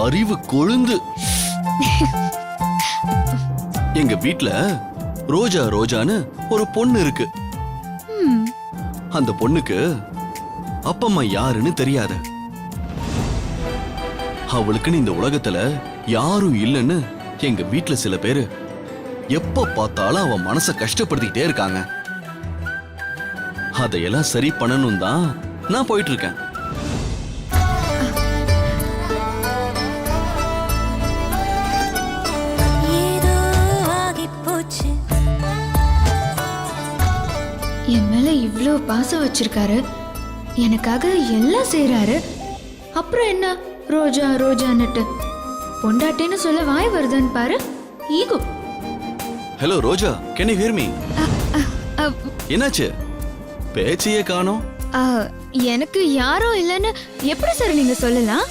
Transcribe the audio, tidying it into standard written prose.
அறிவு கொழுந்து. எங்க வீட்ல ரோஜா ரோஜான்னு ஒரு பொண்ணு இருக்கு. அந்த பொண்ணுக்கு அப்பம்மா யாருன்னு தெரியாது. அவளுக்குன்னு இந்த உலகத்துல யாரும் இல்லைன்னு எங்க வீட்ல சில பேரு எப்ப பார்த்தாலும் அவன் மனச கஷ்டப்படுத்திட்டே இருக்காங்க. அதையெல்லாம் சரி பண்ணணும் தான் நான் போயிட்டு இருக்கேன். என் மேல இவ்ளோ பாசம் வச்சிருக்காரு, எனக்காக எல்லாம் செய்யறாரு. அப்புறம் என்ன ரோஜா ரோஜான்னுட்டு பொண்டாட்டின்னு சொல்ல வாய் வருதுன்னு பாரு. Ego. Hello Roja, can you hear me? என்னாச்சு, பேச்சையே காணோம்? எனக்கு யாரும் இல்லைன்னு எப்படி சார் நீங்க சொல்லலாம்?